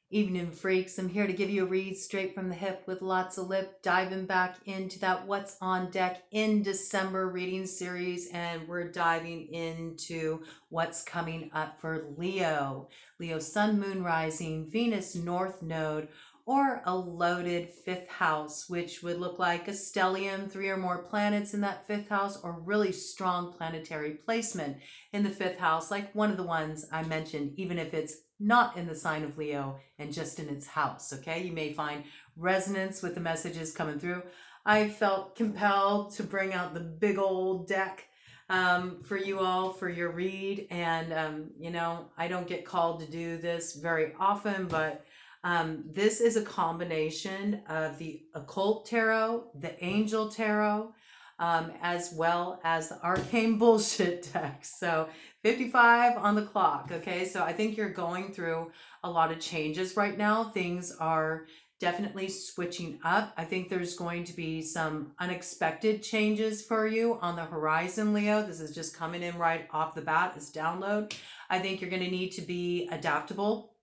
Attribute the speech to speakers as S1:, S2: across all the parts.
S1: Evening freaks, I'm here to give you a read straight from the hip with lots of lip, diving back into that What's on Deck in December reading series, and we're diving into what's coming up for Leo. Leo Sun, Moon, Rising, Venus, North Node, or a loaded fifth house, which would look like a stellium, 3 or more planets in that fifth house, or really strong planetary placement in the fifth house, like one of the ones I mentioned, even if it's not in the sign of Leo and just in its house. Okay, you may find resonance with the messages coming through. I felt compelled to bring out the big old deck for you all for your read. And, I don't get called to do this very often, but this is a combination of the occult tarot, the angel tarot, as well as the arcane bullshit deck. So 55 on the clock. Okay, so I think you're going through a lot of changes right now. Things are definitely switching up. I think there's going to be some unexpected changes for you on the horizon, Leo. This is just coming in right off the bat as download. I think you're going to need to be adaptable.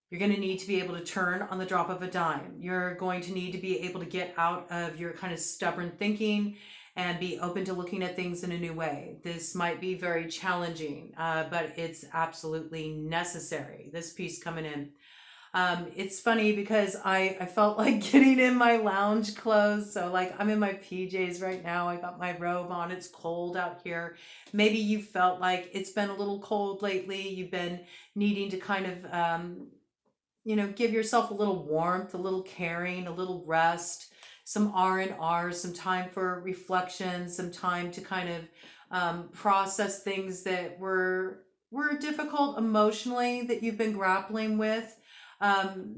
S1: You're going to need to be able to turn on the drop of a dime. You're going to need to be able to get out of your kind of stubborn thinking and be open to looking at things in a new way. This might be very challenging, but it's absolutely necessary. This piece coming in. It's funny because I felt like getting in my lounge clothes. So like I'm in my PJs right now. I got my robe on. It's cold out here. Maybe you felt like it's been a little cold lately. You've been needing to kind of give yourself a little warmth, a little caring, a little rest, some R&R, some time for reflection, some time to kind of process things that were difficult emotionally that you've been grappling with.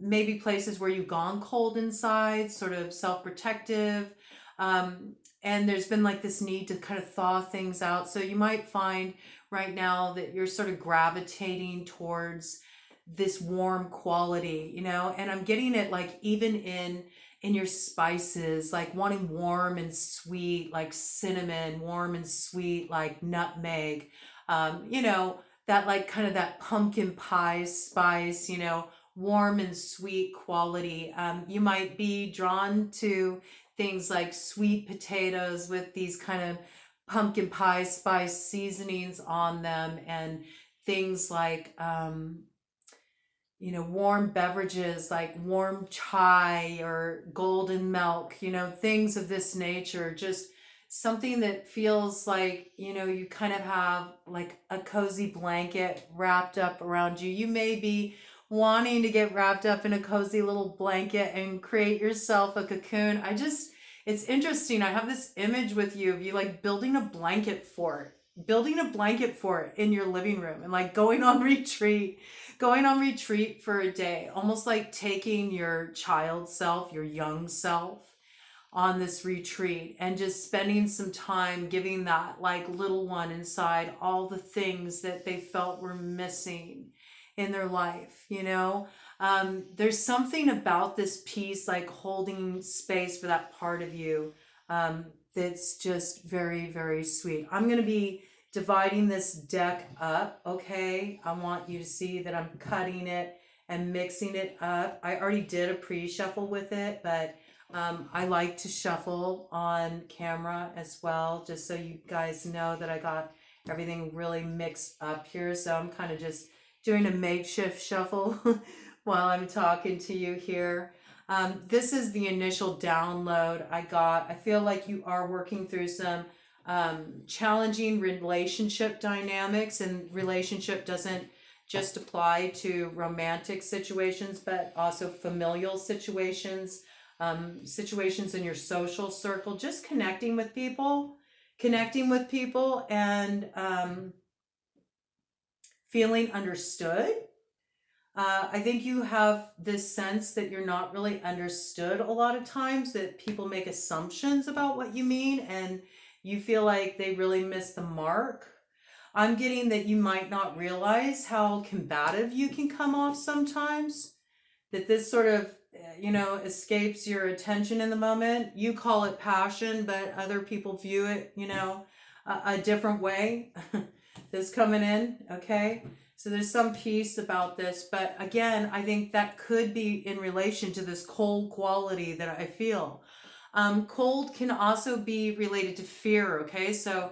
S1: Maybe places where you've gone cold inside, sort of self-protective. And there's been like this need to kind of thaw things out. So you might find right now that you're sort of gravitating towards this warm quality, and I'm getting it like even in your spices, like wanting warm and sweet like cinnamon, warm and sweet like nutmeg, that like kind of that pumpkin pie spice, warm and sweet quality. You might be drawn to things like sweet potatoes with these kind of pumpkin pie spice seasonings on them, and things like warm beverages like warm chai or golden milk, things of this nature. Just something that feels like, you kind of have like a cozy blanket wrapped up around you. You may be wanting to get wrapped up in a cozy little blanket and create yourself a cocoon. It's interesting. I have this image with you of you like building a blanket fort in your living room and like going on retreat for a day, almost like taking your child self, your young self on this retreat and just spending some time giving that like little one inside all the things that they felt were missing in their life. There's something about this piece like holding space for that part of you, that's just very, very sweet. I'm going to be dividing this deck up, okay? I want you to see that I'm cutting it and mixing it up. I already did a pre-shuffle with it, but I like to shuffle on camera as well, just so you guys know that I got everything really mixed up here. So I'm kind of just doing a makeshift shuffle while I'm talking to you here. This is the initial download I got. I feel like you are working through some challenging relationship dynamics, and relationship doesn't just apply to romantic situations, but also familial situations, situations in your social circle, just connecting with people and feeling understood. I think you have this sense that you're not really understood a lot of times, that people make assumptions about what you mean and you feel like they really miss the mark. I'm getting that you might not realize how combative you can come off sometimes, that this sort of, escapes your attention in the moment. You call it passion, but other people view it, a different way. This coming in, okay? So there's some peace about this, but again, I think that could be in relation to this cold quality that I feel. Cold can also be related to fear. Okay, so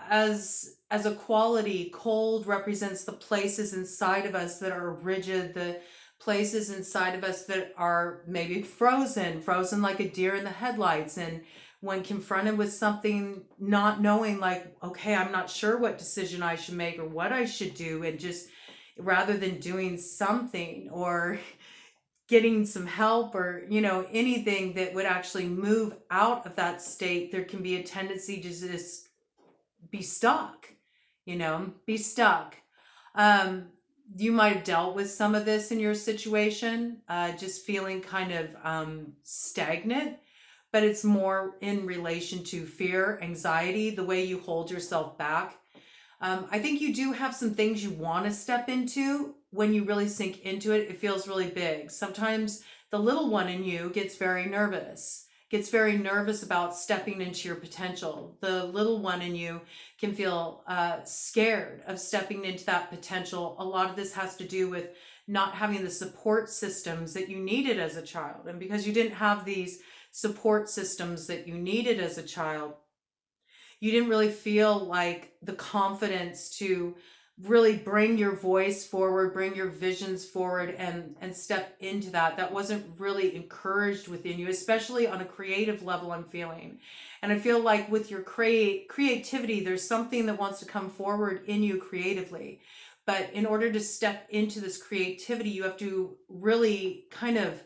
S1: as a quality, cold represents the places inside of us that are rigid, the places inside of us that are maybe frozen like a deer in the headlights. And when confronted with something, not knowing, like, okay, I'm not sure what decision I should make or what I should do, and just rather than doing something or getting some help or anything that would actually move out of that state, there can be a tendency to just be stuck, be stuck. You might have dealt with some of this in your situation, just feeling kind of stagnant, but it's more in relation to fear, anxiety, the way you hold yourself back. I think you do have some things you want to step into. When you really sink into it, it feels really big. Sometimes the little one in you gets very nervous about stepping into your potential. The little one in you can feel scared of stepping into that potential. A lot of this has to do with not having the support systems that you needed as a child. And because you didn't have these support systems that you needed as a child, you didn't really feel like the confidence to really bring your voice forward, bring your visions forward, and step into that. That wasn't really encouraged within you, especially on a creative level, I'm feeling. And I feel like with your creativity, there's something that wants to come forward in you creatively. But in order to step into this creativity, you have to really kind of,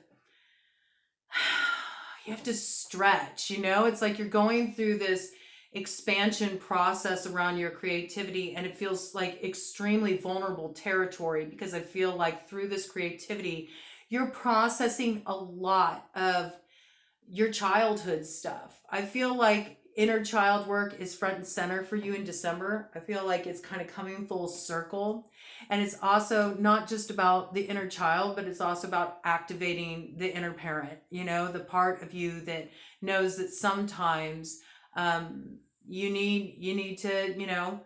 S1: you have to stretch, it's like you're going through this expansion process around your creativity, and it feels like extremely vulnerable territory, because I feel like through this creativity, you're processing a lot of your childhood stuff. I feel like inner child work is front and center for you in December. I feel like it's kind of coming full circle. And it's also not just about the inner child, but it's also about activating the inner parent, the part of you that knows that sometimes you need to,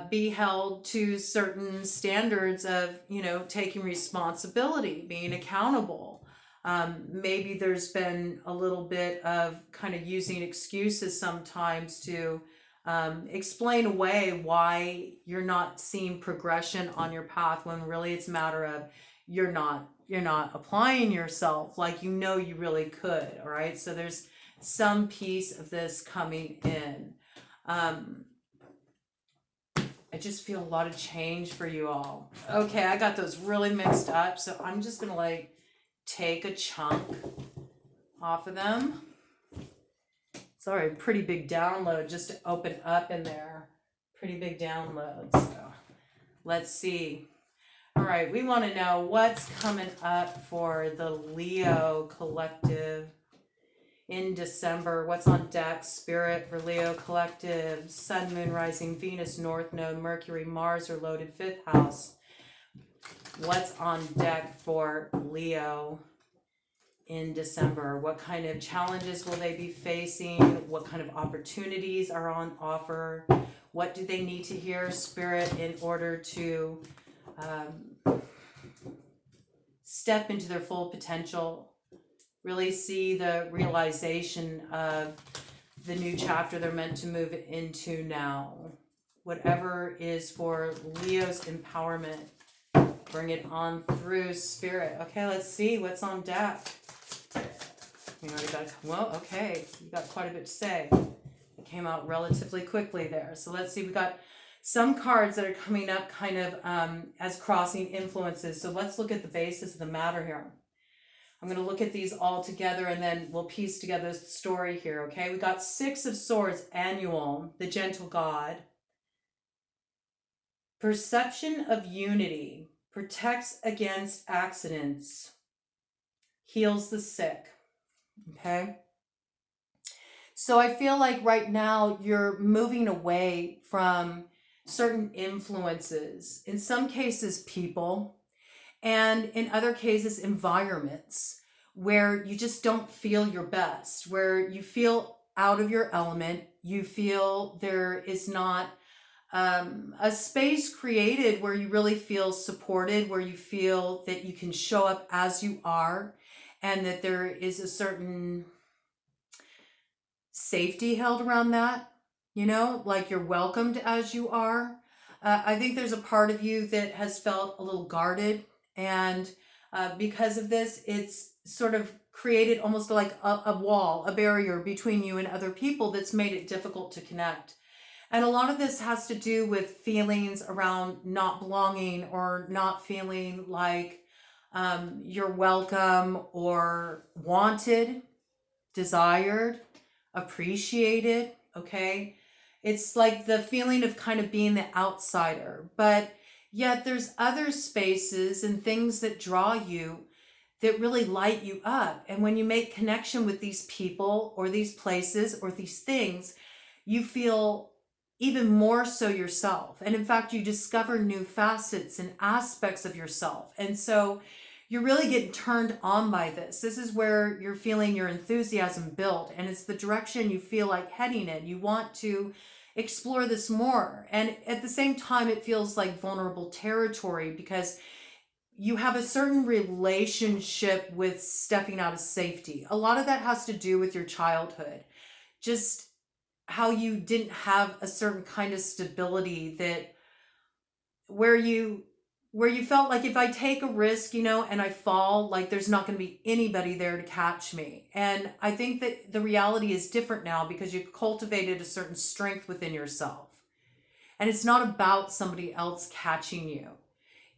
S1: be held to certain standards of, taking responsibility, being accountable. Maybe there's been a little bit of kind of using excuses sometimes to explain away why you're not seeing progression on your path, when really it's a matter of you're not applying yourself like you really could. All right, so there's some piece of this coming in. I just feel a lot of change for you all. Okay, I got those really mixed up, so I'm just gonna take a chunk off of them. It's already a pretty big download just to open up in there. Pretty big download. So let's see. All right, we want to know what's coming up for the Leo collective in December. What's on deck, Spirit, for Leo collective? Sun, Moon, Rising, Venus, North Node, Mercury, Mars are loaded 5th house. What's on deck for Leo in December? What kind of challenges will they be facing? What kind of opportunities are on offer? What do they need to hear, Spirit, in order to step into their full potential? Really see the realization of the new chapter they're meant to move into now. Whatever is for Leo's empowerment, bring it on through, Spirit. Okay, let's see what's on deck. We already got, well, okay, you got quite a bit to say. It came out relatively quickly there. So let's see, we got some cards that are coming up kind of as crossing influences. So let's look at the basis of the matter here. I'm going to look at these all together, and then we'll piece together the story here, okay? We got 6 of Swords, Annual, the Gentle God. Perception of unity, protects against accidents, heals the sick, okay? So I feel like right now you're moving away from certain influences, in some cases people, and in other cases environments where you just don't feel your best, where you feel out of your element, you feel there is not a space created where you really feel supported, where you feel that you can show up as you are, and that there is a certain safety held around that, like you're welcomed as you are. I think there's a part of you that has felt a little guarded, and because of this, it's sort of created almost like a wall, a barrier between you and other people that's made it difficult to connect. And a lot of this has to do with feelings around not belonging or not feeling like you're welcome or wanted, desired, appreciated. Okay. It's like the feeling of kind of being the outsider, but yet there's other spaces and things that draw you that really light you up. And when you make connection with these people or these places or these things, you feel even more so yourself. And in fact, you discover new facets and aspects of yourself. And so you're really getting turned on by this. This is where you're feeling your enthusiasm build, and it's the direction you feel like heading in. You want to explore this more. And at the same time, it feels like vulnerable territory because you have a certain relationship with stepping out of safety. A lot of that has to do with your childhood. Just how you didn't have a certain kind of stability that where you felt like if I take a risk, and I fall, like there's not going to be anybody there to catch me. And I think that the reality is different now because you've cultivated a certain strength within yourself. And it's not about somebody else catching you.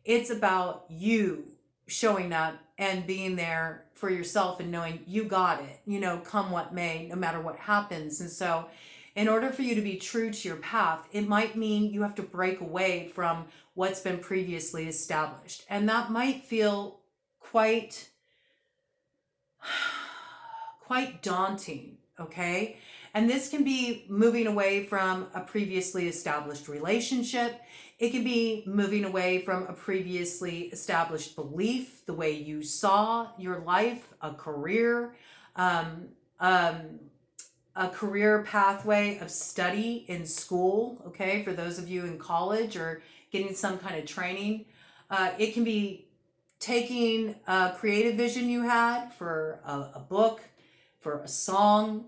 S1: It's about you showing up and being there for yourself and knowing you got it, come what may, no matter what happens. And so in order for you to be true to your path, it might mean you have to break away from what's been previously established. And that might feel quite daunting, okay? And this can be moving away from a previously established relationship. It can be moving away from a previously established belief, the way you saw your life, a career, a career pathway of study in school, okay, for those of you in college or getting some kind of training. It can be taking a creative vision you had for a book, for a song,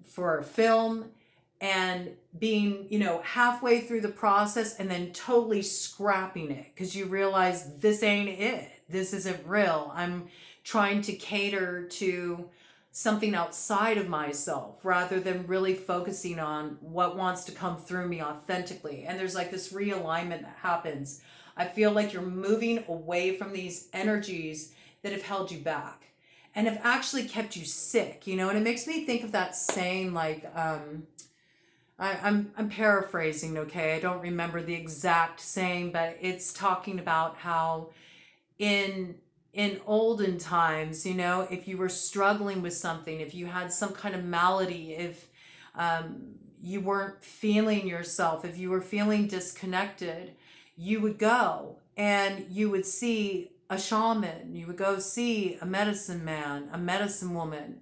S1: for a film, and being, halfway through the process and then totally scrapping it because you realize this ain't it. This isn't real. I'm trying to cater to something outside of myself rather than really focusing on what wants to come through me authentically. And there's like this realignment that happens. I feel like you're moving away from these energies that have held you back and have actually kept you sick, and it makes me think of that saying, like, I'm paraphrasing, okay? I don't remember the exact saying, but it's talking about how in olden times, if you were struggling with something, if you had some kind of malady, if you weren't feeling yourself, if you were feeling disconnected, you would go and you would see a shaman, you would go see a medicine man, a medicine woman,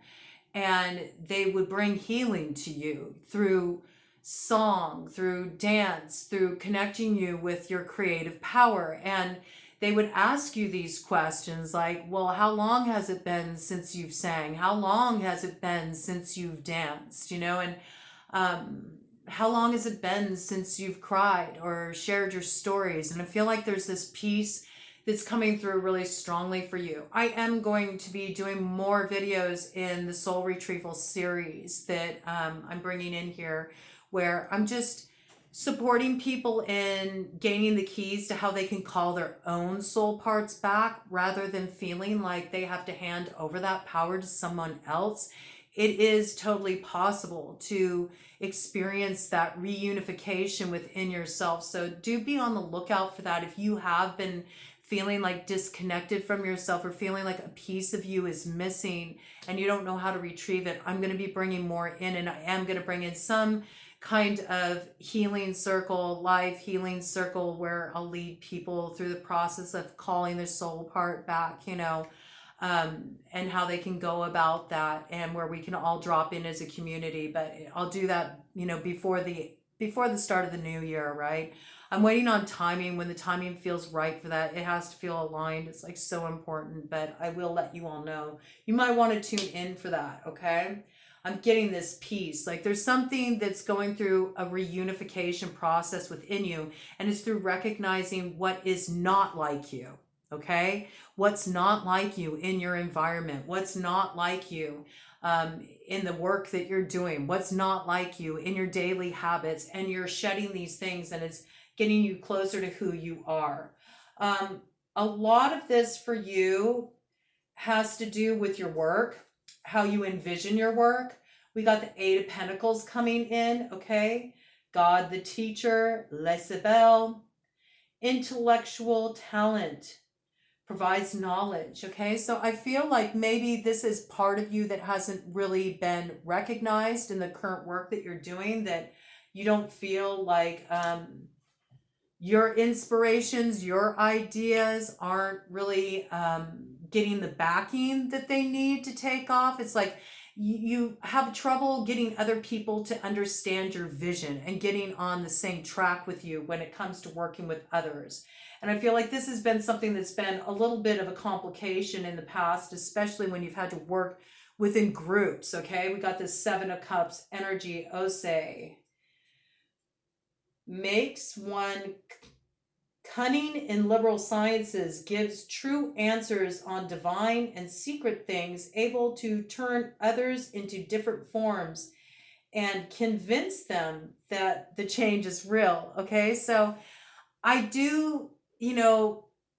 S1: and they would bring healing to you through song, through dance, through connecting you with your creative power. And they would ask you these questions like, well, how long has it been since you've sang? How long has it been since you've danced? And how long has it been since you've cried or shared your stories? And I feel like there's this piece that's coming through really strongly for you. I am going to be doing more videos in the Soul Retrieval series that I'm bringing in here, where I'm just supporting people in gaining the keys to how they can call their own soul parts back rather than feeling like they have to hand over that power to someone else. It is totally possible to experience that reunification within yourself. So do be on the lookout for that. If you have been feeling like disconnected from yourself or feeling like a piece of you is missing and you don't know how to retrieve it, I'm going to be bringing more in, and I am going to bring in some kind of healing circle, live healing circle, where I'll lead people through the process of calling their soul part back, and how they can go about that, and where we can all drop in as a community. But I'll do that, before the before the start of the new year, right? I'm waiting on timing. When the timing feels right for that, it has to feel aligned. It's like so important, but I will let you all know. You might want to tune in for that, okay? I'm getting this piece. Like there's something that's going through a reunification process within you, and it's through recognizing what is not like you, okay? What's not like you in your environment, what's not like you in the work that you're doing, what's not like you in your daily habits, and you're shedding these things, and it's getting you closer to who you are. A lot of this for you has to do with your work, how you envision your work. We got the Eight of Pentacles coming in, okay? God the teacher, liable, intellectual talent, provides knowledge, okay? So I feel like maybe this is part of you that hasn't really been recognized in the current work that you're doing, that you don't feel like your inspirations, your ideas aren't really getting the backing that they need to take off. It's like you have trouble getting other people to understand your vision and getting on the same track with you when it comes to working with others. And I feel like this has been something that's been a little bit of a complication in the past, especially when you've had to work within groups, okay? We got this Seven of Cups energy, Ose. Makes one cunning in liberal sciences, gives true answers on divine and secret things, able to turn others into different forms and convince them that the change is real. Okay, so I do,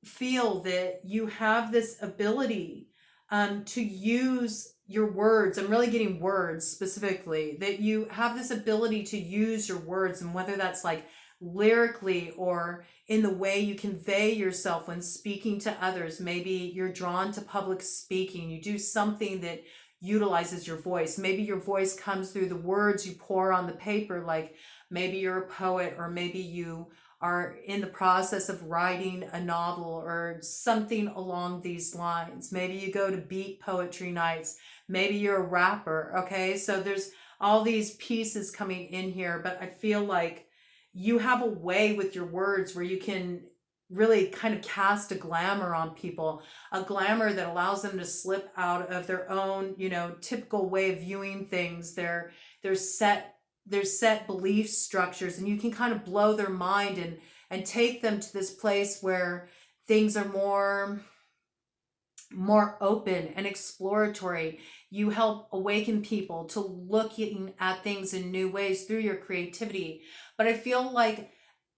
S1: feel that you have this ability to use your words. I'm really getting words specifically, that you have this ability to use your words, and whether that's like lyrically or in the way you convey yourself when speaking to others. Maybe you're drawn to public speaking. You do something that utilizes your voice. Maybe your voice comes through the words you pour on the paper, like maybe you're a poet, or maybe you are in the process of writing a novel or something along these lines. Maybe you go to beat poetry nights. Maybe you're a rapper, okay? So there's all these pieces coming in here, but I feel like you have a way with your words where you can really kind of cast a glamour on people, a glamour that allows them to slip out of their own, typical way of viewing things, their set belief structures, and you can kind of blow their mind and take them to this place where things are more open and exploratory. You help awaken people to looking at things in new ways through your creativity. But I feel like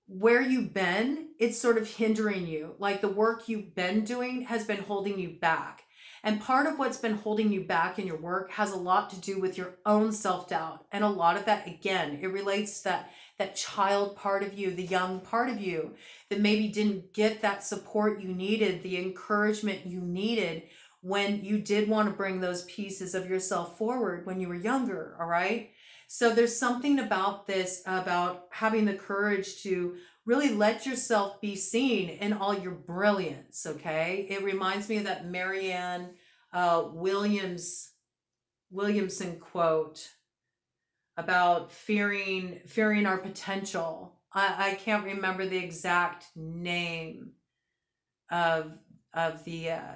S1: where you've been, it's sort of hindering you. Like the work you've been doing has been holding you back. And part of what's been holding you back in your work has a lot to do with your own self-doubt. And a lot of that, again, it relates to that child part of you, the young part of you that maybe didn't get that support you needed, the encouragement you needed when you did want to bring those pieces of yourself forward when you were younger, all right? So there's something about this, about having the courage to really let yourself be seen in all your brilliance, okay? It reminds me of that Marianne Williamson quote about fearing our potential. I can't remember the exact name of the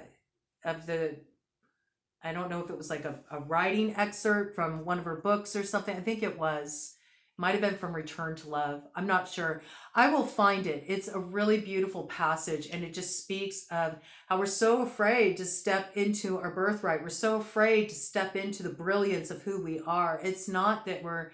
S1: I don't know if it was like a writing excerpt from one of her books or something. I think it was. Might have been from Return to Love. I'm not sure. I will find it. It's a really beautiful passage, and it just speaks of how we're so afraid to step into our birthright. We're so afraid to step into the brilliance of who we are. It's not that we're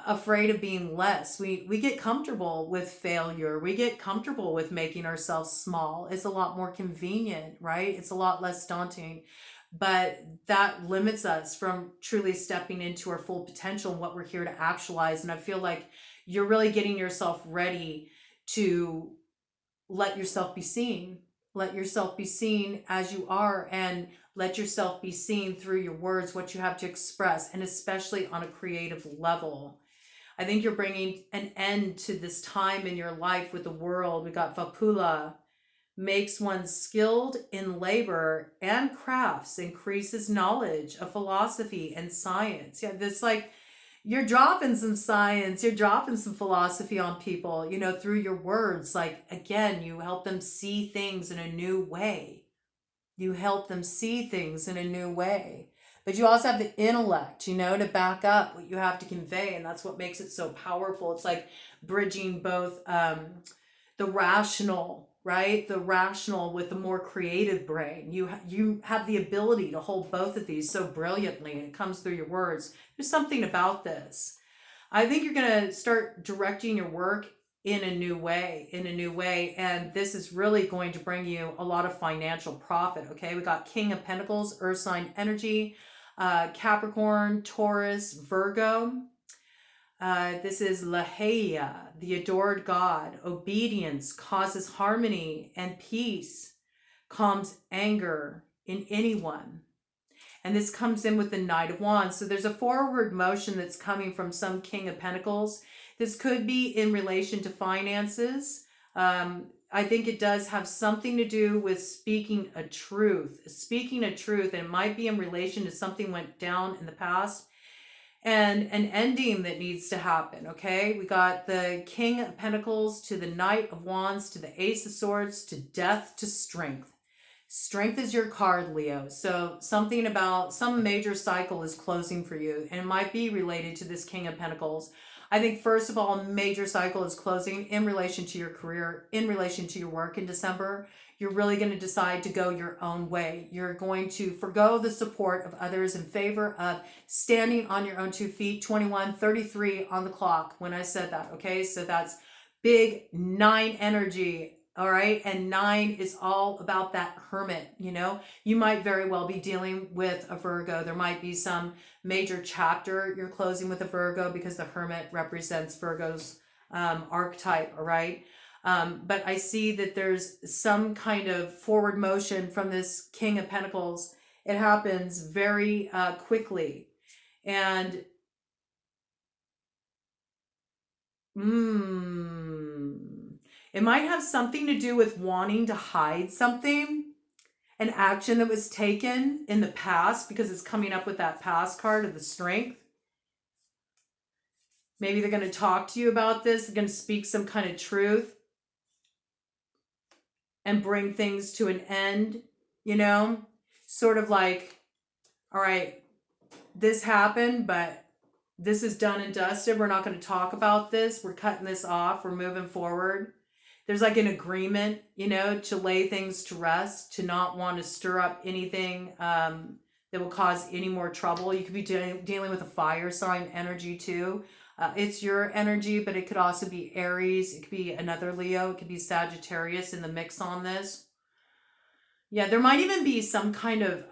S1: afraid of being less. We get comfortable with failure. We get comfortable with making ourselves small. It's a lot more convenient, right? It's a lot less daunting. But that limits us from truly stepping into our full potential and what we're here to actualize. And I feel like you're really getting yourself ready to let yourself be seen. Let yourself be seen as you are, and let yourself be seen through your words, what you have to express, and especially on a creative level. I think you're bringing an end to this time in your life with the world. We got Vapula, makes one skilled in labor and crafts, increases knowledge of philosophy and science. Yeah, this like You're dropping some science, you're dropping some philosophy on people, through your words. Like, again, you help them see things in a new way. You help them see things in a new way. But you also have the intellect, to back up what you have to convey. And that's what makes it so powerful. It's like bridging both the rational, right? The rational with the more creative brain. You have the ability to hold both of these so brilliantly, and it comes through your words. There's something about this. I think you're going to start directing your work in a new way. And this is really going to bring you a lot of financial profit. Okay. We got King of Pentacles, Earth sign energy, Capricorn, Taurus, Virgo. This is Laheya, the adored God. Obedience causes harmony and peace, calms anger in anyone. And this comes in with the Knight of Wands. So there's a forward motion that's coming from some King of Pentacles. This could be in relation to finances. I think it does have something to do with speaking a truth. Speaking a truth, and it might be in relation to something went down in the past and an ending that needs to happen, okay? We got the King of Pentacles to the Knight of Wands to the Ace of Swords to Death to Strength. Strength is your card, Leo. So something about some major cycle is closing for you, and it might be related to this King of Pentacles. I think, first of all, major cycle is closing in relation to your career, in relation to your work in December. You're really going to decide to go your own way. You're going to forgo the support of others in favor of standing on your own 2 feet. 21:33 on the clock when I said that, okay? So that's big 9 energy. All right. And 9 is all about that hermit. You might very well be dealing with a Virgo. There might be some major chapter you're closing with a Virgo, because the hermit represents Virgo's archetype. All right. But I see that there's some kind of forward motion from this King of Pentacles. It happens very quickly. And it might have something to do with wanting to hide something, an action that was taken in the past, because it's coming up with that past card of the Strength. Maybe they're going to talk to you about this. They're going to speak some kind of truth and bring things to an end, sort of like, all right, this happened, but this is done and dusted. We're not going to talk about this. We're cutting this off. We're moving forward. There's like an agreement, to lay things to rest, to not want to stir up anything that will cause any more trouble. You could be dealing with a fire sign energy too. It's your energy, but it could also be Aries. It could be another Leo. It could be Sagittarius in the mix on this. Yeah, there might even be some kind of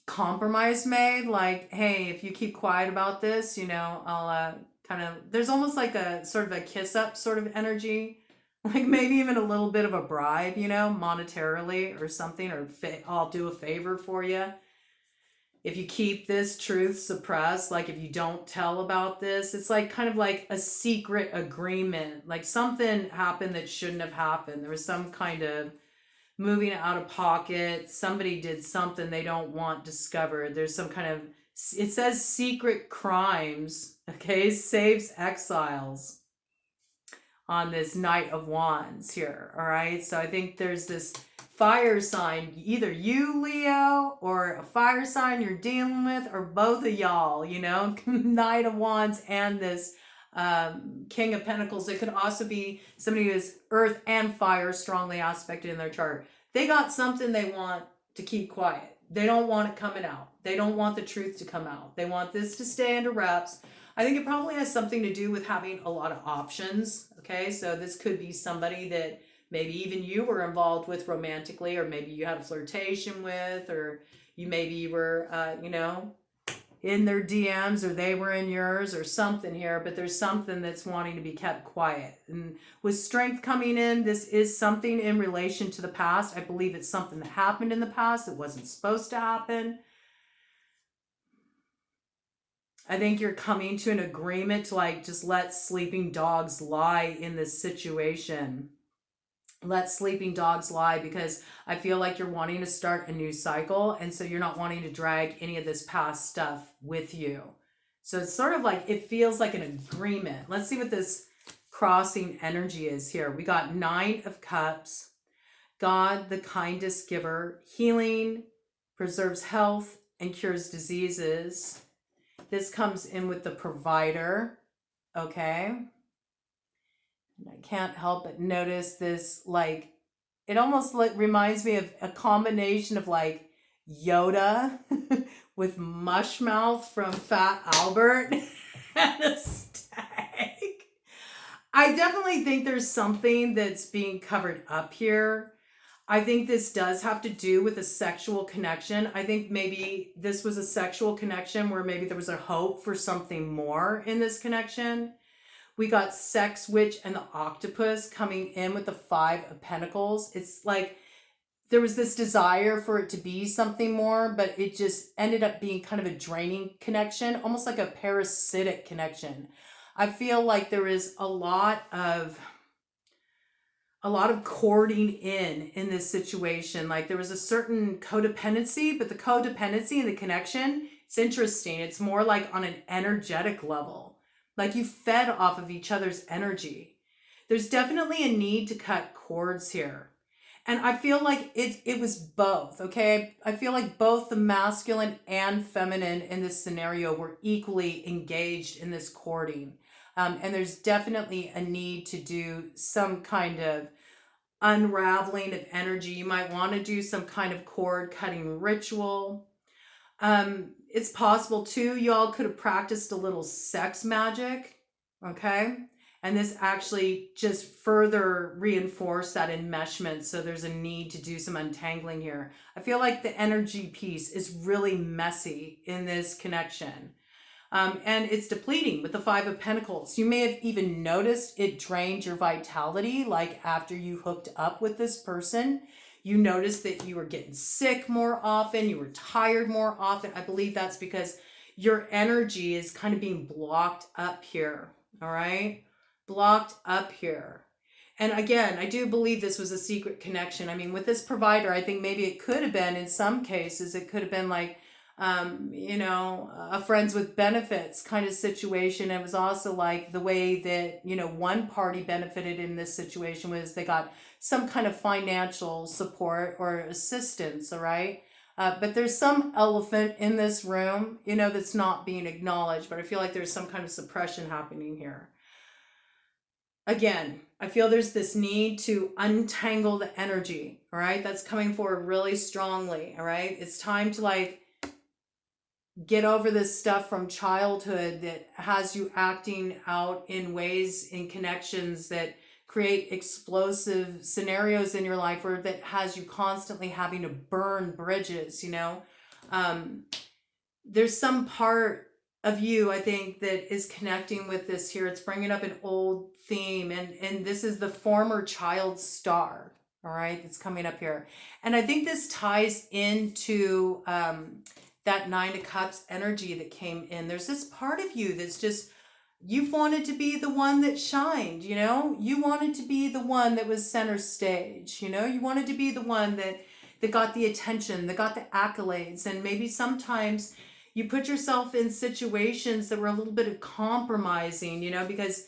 S1: compromise made. Like, hey, if you keep quiet about this, I'll kind of, there's almost like a sort of a kiss up sort of energy. Like maybe even a little bit of a bribe, monetarily or something, or I'll do a favor for you. If you keep this truth suppressed, like if you don't tell about this, it's like kind of like a secret agreement. Like something happened that shouldn't have happened. There was some kind of moving out of pocket. Somebody did something they don't want discovered. There's some kind of, it says secret crimes, okay, saves exiles on this Knight of Wands here, all right? So I think there's this fire sign, either you, Leo, or a fire sign you're dealing with, or both of y'all, Knight of Wands and this King of Pentacles. It could also be somebody who is earth and fire strongly aspected in their chart. They got something they want to keep quiet. They don't want it coming out. They don't want the truth to come out. They want this to stay under wraps. I think it probably has something to do with having a lot of options. Okay, so this could be somebody that maybe even you were involved with romantically, or maybe you had a flirtation with, or maybe you were, in their DMs, or they were in yours, or something here. But there's something that's wanting to be kept quiet. And with Strength coming in, this is something in relation to the past. I believe it's something that happened in the past that wasn't supposed to happen. I think you're coming to an agreement to like just let sleeping dogs lie in this situation. Let sleeping dogs lie, because I feel like you're wanting to start a new cycle, and so you're not wanting to drag any of this past stuff with you. So it's sort of like, it feels like an agreement. Let's see what this crossing energy is here. We got 9 of Cups, God, the kindest giver, healing, preserves health, and cures diseases. This comes in with the provider, okay? And I can't help but notice this, like, it almost reminds me of a combination of like Yoda with Mushmouth from Fat Albert and a stag. I definitely think there's something that's being covered up here. I think this does have to do with a sexual connection. I think maybe this was a sexual connection where maybe there was a hope for something more in this connection. We got Sex Witch and the Octopus coming in with the 5 of Pentacles. It's like there was this desire for it to be something more, but it just ended up being kind of a draining connection, almost like a parasitic connection. I feel like there is a lot of courting in this situation. Like there was a certain codependency, but the codependency and the connection, it's interesting. It's more like on an energetic level. Like you fed off of each other's energy. There's definitely a need to cut cords here. And I feel like it was both, okay? I feel like both the masculine and feminine in this scenario were equally engaged in this courting. And there's definitely a need to do some kind of unraveling of energy. You might want to do some kind of cord cutting ritual. It's possible too, y'all could have practiced a little sex magic, okay? And this actually just further reinforced that enmeshment. So there's a need to do some untangling here. I feel like the energy piece is really messy in this connection. And it's depleting with the 5 of Pentacles. You may have even noticed it drained your vitality. Like after you hooked up with this person, you noticed that you were getting sick more often. You were tired more often. I believe that's because your energy is kind of being blocked up here. All right. Blocked up here. And again, I do believe this was a secret connection. I mean, with this provider, I think maybe it could have been, in some cases, it could have been like, a friends with benefits kind of situation. It was also like the way that, one party benefited in this situation was they got some kind of financial support or assistance, all right? But there's some elephant in this room, that's not being acknowledged, but I feel like there's some kind of suppression happening here. Again, I feel there's this need to untangle the energy, all right? That's coming forward really strongly, all right? It's time to get over this stuff from childhood that has you acting out in ways, in connections that create explosive scenarios in your life, or that has you constantly having to burn bridges, There's some part of you, I think, that is connecting with this here. It's bringing up an old theme, and this is the former child star, all right, that's coming up here. And I think this ties into that 9 of Cups energy that came in. There's this part of you that's just, you've wanted to be the one that shined, you wanted to be the one that was center stage, you wanted to be the one that got the attention, that got the accolades. And maybe sometimes you put yourself in situations that were a little bit of compromising, because,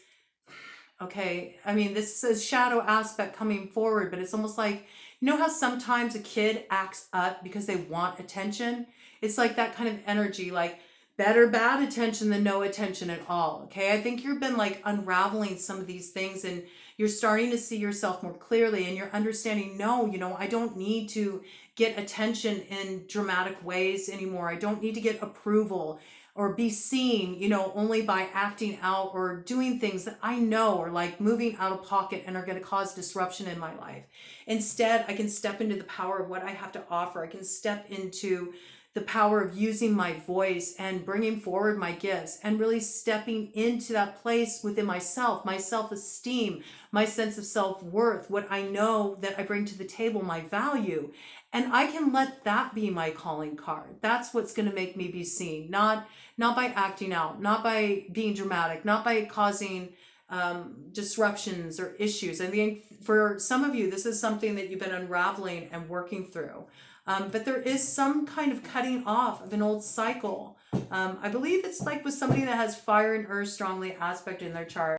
S1: okay, I mean, this is a shadow aspect coming forward, but it's almost like, how sometimes a kid acts up because they want attention? It's like that kind of energy, like better bad attention than no attention at all, okay? I think you've been unraveling some of these things, and you're starting to see yourself more clearly, and you're understanding, no, I don't need to get attention in dramatic ways anymore. I don't need to get approval or be seen, only by acting out or doing things that I know are moving out of pocket and are going to cause disruption in my life. Instead, I can step into the power of what I have to offer. I can step into the power of using my voice and bringing forward my gifts and really stepping into that place within myself, my self-esteem, my sense of self-worth, what I know that I bring to the table, my value. And I can let that be my calling card. That's what's going to make me be seen, not by acting out, not by being dramatic, not by causing disruptions or issues. I think for some of you, this is something that you've been unraveling and working through. But there is some kind of cutting off of an old cycle. I believe it's like with somebody that has fire and earth strongly aspect in their chart.